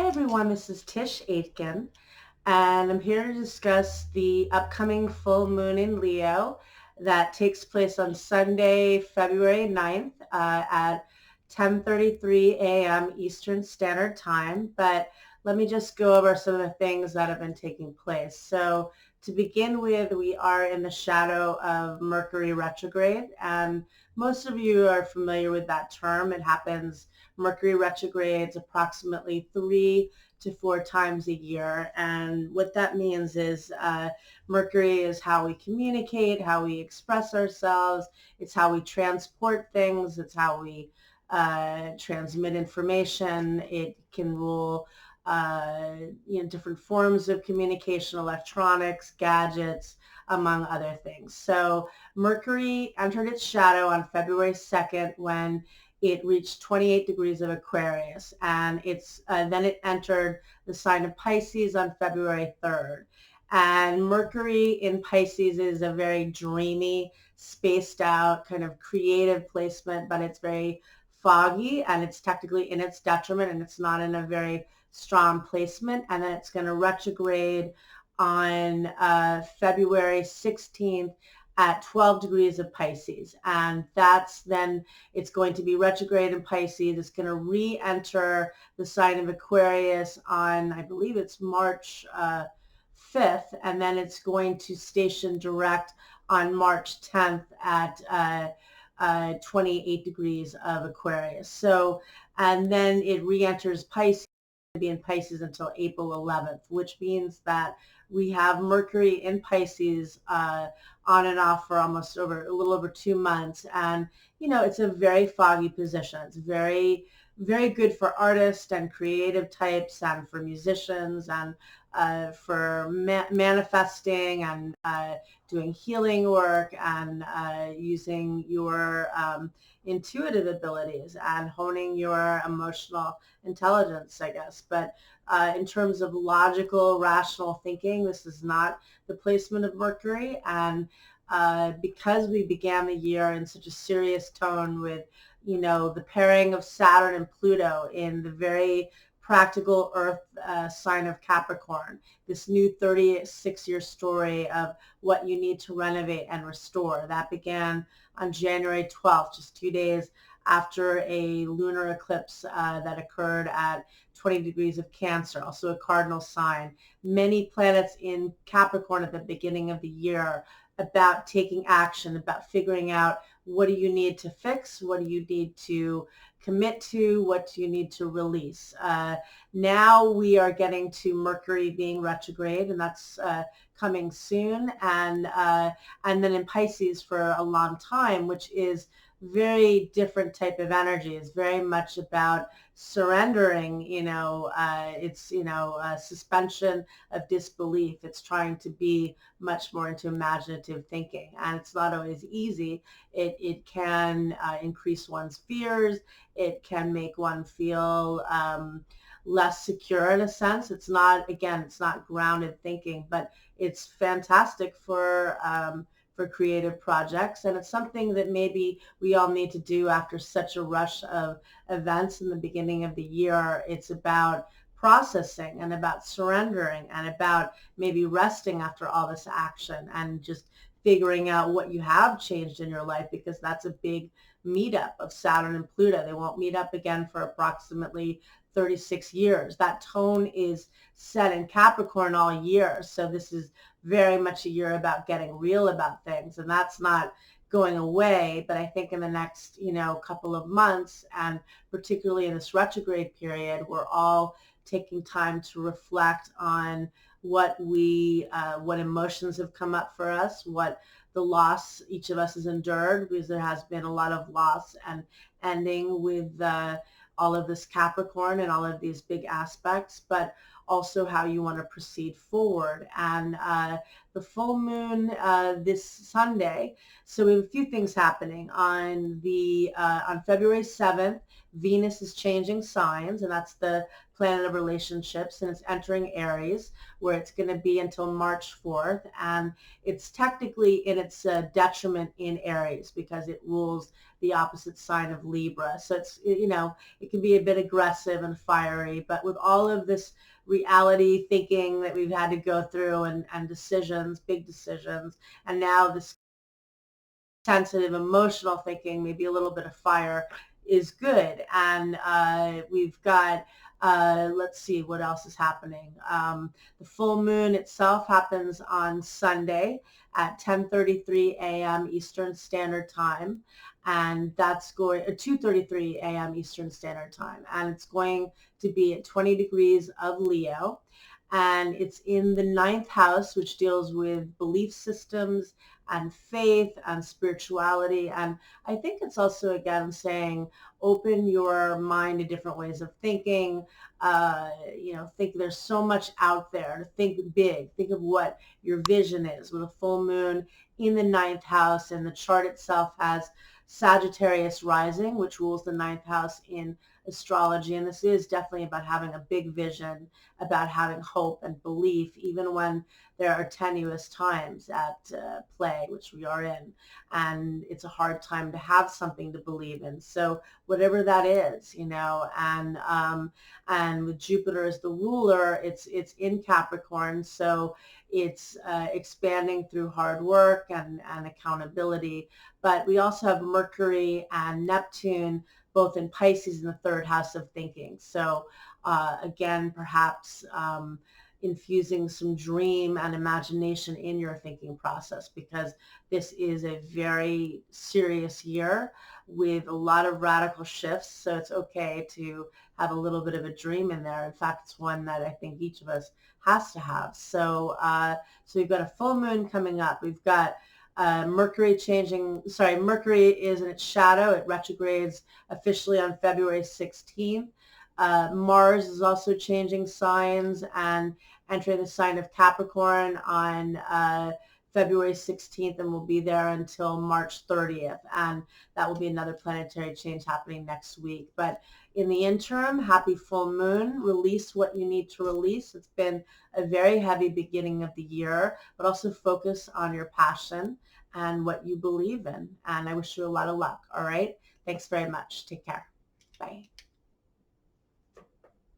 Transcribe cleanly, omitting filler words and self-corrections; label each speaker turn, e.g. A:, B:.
A: everyone, this is Tisch Aitken, and I'm here to discuss the upcoming full moon in Leo that takes place on Sunday, February 9th at 10:33 a.m. Eastern Standard Time. But let me just go over some of the things that have been taking place. So to begin with, we are in the shadow of Mercury Retrograde, and most of you are familiar with that term. It happens Mercury retrogrades approximately 3 to 4 times a year. And what that means is Mercury is how we communicate, how we express ourselves. It's how we transport things. It's how we transmit information. It can rule different forms of communication, electronics, gadgets, among other things. So Mercury entered its shadow on February 2nd when it reached 28 degrees of Aquarius, and then it entered the sign of Pisces on February 3rd. And Mercury in Pisces is a very dreamy, spaced out, kind of creative placement, but it's very foggy, and it's technically in its detriment, and it's not in a very strong placement. And then it's going to retrograde on February 16th at 12 degrees of Pisces. And it's going to be retrograde in Pisces. It's going to re-enter the sign of Aquarius on, I believe it's March 5th. And then it's going to station direct on March 10th at 28 degrees of Aquarius. So, and then it re-enters Pisces, to be in Pisces until April 11th, which means that we have Mercury in Pisces on and off for a little over 2 months. And, it's a very foggy position. It's very, very good for artists and creative types and for musicians and for manifesting and doing healing work and using your intuitive abilities and honing your emotional intelligence, I guess. But in terms of logical, rational thinking, this is not the placement of Mercury. And because we began the year in such a serious tone with, the pairing of Saturn and Pluto in the very practical earth sign of Capricorn, this new 36-year story of what you need to renovate and restore. That began on January 12th, just 2 days after a lunar eclipse that occurred at 20 degrees of Cancer, also a cardinal sign. Many planets in Capricorn at the beginning of the year about taking action, about figuring out what do you need to fix, what do you need to commit to, what do you need to release. Now we are getting to Mercury being retrograde, and that's coming soon, and then in Pisces for a long time, which is very different type of energy. It's very much about surrendering, it's, a suspension of disbelief. It's trying to be much more into imaginative thinking. And it's not always easy. It can increase one's fears. It can make one feel less secure in a sense. It's not grounded thinking, but it's fantastic for creative projects. And it's something that maybe we all need to do after such a rush of events in the beginning of the year. It's about processing and about surrendering and about maybe resting after all this action and just figuring out what you have changed in your life, because that's a big meetup of Saturn and Pluto. They won't meet up again for approximately 36 years. That tone is set in Capricorn all year. So this is very much a year about getting real about things, and that's not going away. But I think in the next, couple of months, and particularly in this retrograde period, we're all taking time to reflect on what emotions have come up for us, what the loss each of us has endured, because there has been a lot of loss, and ending with all of this Capricorn and all of these big aspects, but also how you want to proceed forward. And the full moon this Sunday. So we have a few things happening on February 7th. Venus is changing signs, and that's the planet of relationships, and it's entering Aries, where it's going to be until March 4th. And it's technically in its detriment in Aries because it rules the opposite sign of Libra. So it's, it can be a bit aggressive and fiery, but with all of this reality thinking that we've had to go through and decisions, big decisions, and now this sensitive, emotional thinking, maybe a little bit of fire is good. And we've got, let's see what else is happening. The full moon itself happens on Sunday at 10:33 a.m. Eastern Standard Time. And that's going 2:33 a.m. Eastern Standard Time. And it's going to be at 20 degrees of Leo. And it's in the ninth house, which deals with belief systems and faith and spirituality. And I think it's also, again, saying open your mind to different ways of thinking. Think there's so much out there. To think big. Think of what your vision is with a full moon in the ninth house. And the chart itself has Sagittarius rising, which rules the ninth house in astrology. And this is definitely about having a big vision, about having hope and belief, even when there are tenuous times at play, which we are in, and it's a hard time to have something to believe in. So whatever that is, and with Jupiter as the ruler, it's in Capricorn, so it's expanding through hard work and accountability. But we also have Mercury and Neptune both in Pisces in the third house of thinking. So again, perhaps infusing some dream and imagination in your thinking process, because this is a very serious year with a lot of radical shifts. So it's okay to have a little bit of a dream in there. In fact, it's one that I think each of us has to have. So we've got a full moon coming up. We've got Mercury is in its shadow. It retrogrades officially on February 16th. Mars is also changing signs and entering the sign of Capricorn on February 16th, and will be there until March 30th. And that will be another planetary change happening next week. But in the interim, happy full moon. Release what you need to release. It's been a very heavy beginning of the year, but also focus on your passion and what you believe in. And I wish you a lot of luck. All right. Thanks very much. Take care. Bye.